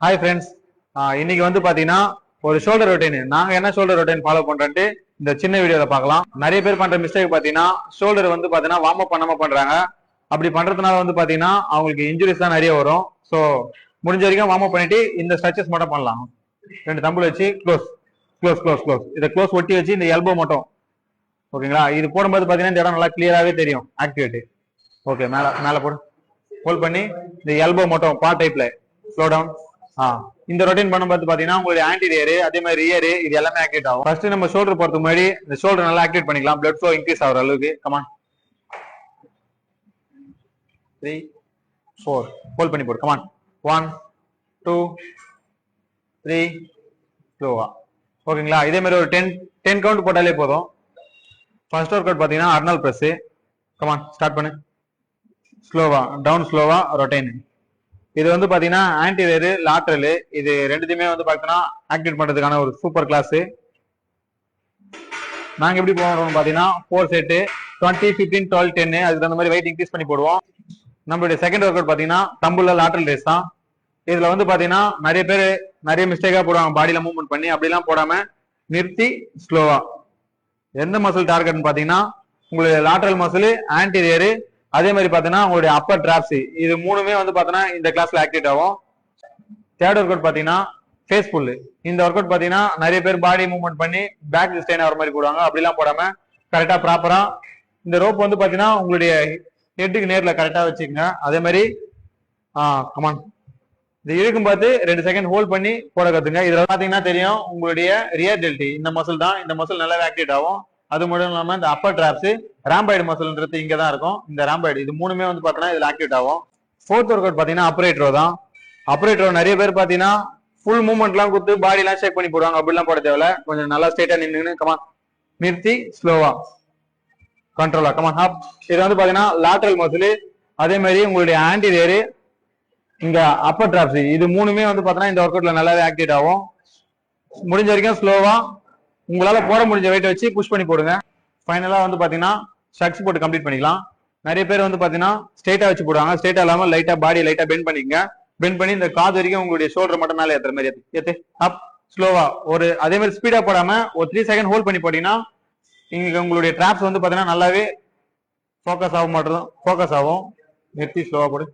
Hi friends, இன்னைக்கு வந்து பாத்தீங்கன்னா ஒரு ஷோல்டர் ரொட்டீன். நாங்க என்ன ஷோல்டர் ரொட்டீன் ஃபாலோ பண்றோம்ட்டு இந்த சின்ன வீடியோல பார்க்கலாம். நிறைய பேர் பண்ற மிஸ்டேக் பாத்தீங்கன்னா ஷோல்டர் வந்து பாத்தீங்கன்னா வார்ம் அப் பண்ணாம பண்றாங்க. அப்படி பண்றதுனால வந்து பாத்தீங்கன்னா அவங்களுக்கு இன்ஜுரிஸ் தான் நிறைய வரும். ஸோ முடிஞ்ச வரைக்கும் வார்ம் அப் பண்ணிட்டு இந்த ஸ்ட்ரெச்சஸ் மட்டும் பண்ணலாம். ரெண்டு தம்பிள் வச்சு க்ளோஸ் க்ளோஸ் க்ளோஸ் க்ளோஸ் இதை க்ளோஸ் ஒட்டி வச்சு இந்த எல்போ மட்டும். ஓகேங்களா? இது போடும்போது பாத்தீங்கன்னா இந்த இடம் நல்லா கிளியராகவே தெரியும். ஆக்டிவேட். ஓகே, மேல மேல போடு. ஹோல்ட் பண்ணி இந்த எல்போ மட்டும் பா டைப்ல ஸ்லோ டவுன். இந்த ரொட்டீன் பண்ணும்போது பாத்தீங்கன்னா உங்களுக்கு ஆன்டீரியர் அதே மாதிரி ரியர் இது எல்லாமே ஆக்டிவேட் ஆகும். ஃபர்ஸ்ட் நம்ம ஷோல்டர் போறதுக்கு முன்னாடி இந்த ஷோல்டர் நல்லா ஆக்டிவேட் பண்ணிக்கலாம். பிளட் ஃப்ளோ இன்க்ரீஸ் ஆகிற அளவுக்கு. கமான் 3 4 ஹோல்ட் பண்ணி போடு. கமான் 1 2 3 ஸ்லோவா. ஓகேங்களா? இதே மாதிரி ஒரு 10 கவுண்ட் போட்டாலே போதும். ஃபர்ஸ்ட் ஒர்க் அவுட் பாத்தீங்கன்னா அர்னல் பிரஸ். கமான் ஸ்டார்ட் பண்ணு. ஸ்லோவா டவுன், ஸ்லோவா ரொட்டேன். இது வந்து பாத்தீங்கன்னா ஆன்டீரியர் லாட்டரல் இது ரெண்டுத்தையுமே வந்து பாத்தீங்கன்னா ஆக்டிவேட் பண்றதுக்கான ஒரு சூப்பர் கிளாஸ். நாங்க எப்படி போறோம் பாத்தீங்கன்னா 4 செட்டு 20 15 12 10 அதுக்கு தகுந்த மாதிரி வெயிட் இன்க்ரீஸ் பண்ணி போடுவோம். நம்மளுடைய செகண்ட் ஒர்க் அவுட் பாத்தீங்கன்னா தம்புல லாட்டரல் ரேஸ் தான். இதுல வந்து பாத்தீங்கன்னா நிறைய பேர் நிறைய மிஸ்டேக்கா போடுவாங்க. பாடியில மூவ்மெண்ட் பண்ணி அப்படிலாம் போடாம நிறுத்தி ஸ்லோவா. எந்த மசில் டார்கெட்னு பாத்தீங்கன்னா உங்களுடைய லாட்டரல் மசில், ஆன்டீரியர், அதே மாதிரி பாத்தீங்கன்னா உங்களுடைய அப்பர் டிராப்ஸ். இது மூணுமே வந்து பாத்தீங்கன்னா இந்த கிளாஸ்ல ஆக்டிவேட் ஆகும். தேர்ட் ஒர்க் அவுட் பாத்தீங்கன்னா ஃபேஸ் புல். இந்த ஒர்க் அவுட் பாத்தீங்கன்னா நிறைய பேர் பாடி மூவ்மெண்ட் பண்ணி பேக் ஸ்டெயின் ஆகிற மாதிரி போடுவாங்க. அப்படிலாம் போடாம கரெக்டா ப்ராப்பரா இந்த ரோப் வந்து பாத்தீங்கன்னா உங்களுடைய ஹெட்டுக்கு நேர்ல கரெக்டா வச்சுக்கோங்க. அதே மாதிரி கமான் இது இழுக்கும் பார்த்து 2 செகண்ட் ஹோல்ட் பண்ணி போட கத்துங்க. இதுல பாத்தீங்கன்னா தெரியும் உங்களுடைய ரியர் டெல்டி இந்த மசில் தான். இந்த மசில் நல்லாவே ஆக்டிவேட் ஆகும். அது மட்டும் இல்லாம இந்த அப்பர் டிராப்ஸ், ராம்பாய்டு மசில்ன்றது இங்க தான் இருக்கும். இந்த ராம்பாய்டு இது மூணுமே வந்து பாத்தீங்கன்னா இதுல ஆக்டிவேட் ஆகும். ஃபோர்த் ஒர்க் அவுட் பாத்தீங்கன்னா அப்ரைட் ரோ தான். அப்ரைட் ரோ நிறைய பேர் பாத்தீங்கன்னா ஃபுல் மூவ்மெண்ட் எல்லாம் கொடுத்து பாடி எல்லாம் ஷேக் பண்ணி போடுவாங்க. அப்படிலாம் போட தேவையில்ல. கொஞ்சம் நல்லா ஸ்ட்ரைட்டா நின்று கமான் நிறுத்தி ஸ்லோவா கண்ட்ரோலா கமான் ஹாப். இது வந்து பாத்தீங்கன்னா லாட்டரல் மசில், அதே மாதிரி உங்களுடைய ஆன்டீரியர், இங்க அப்பர் டிராப்ஸ் இது மூணுமே வந்து பாத்தீங்கன்னா இந்த ஒர்க் அவுட்ல நல்லாவே ஆக்டிவேட் ஆகும். முடிஞ்ச வரைக்கும் ஸ்லோவா உங்களால போட முடிஞ்ச வெயிட் வச்சு புஷ் பண்ணி போடுங்க. ஃபைனலா வந்து பாத்தீங்கன்னா ஷக்ஸ் போட்டு கம்ப்ளீட் பண்ணிக்கலாம். நிறைய பேர் வந்து பாத்தீங்கன்னா ஸ்ட்ரைட்டா வச்சு போடுவாங்க. ஸ்ட்ரைட்டா இல்லாம லைட்டா பாடி லைட்டா பெண்ட் பண்ணிக்கங்க. பெண்ட் பண்ணி இந்த காது வரைக்கும் உங்களுடைய ஷோல்டர் மட்டும் மேல ஏத்துற மாதிரி ஏத்து அப் ஸ்லோவா. ஒரு அதே மாதிரி ஸ்பீடா போடாம ஒரு 3 செகண்ட் ஹோல்ட் பண்ணி போட்டீங்கன்னா இங்க உங்களுடைய டிராப்ஸ் வந்து பாத்தீங்கன்னா நல்லாவே ஃபோக்கஸ் ஆகும். நிறுத்தி ஸ்லோவா போடு.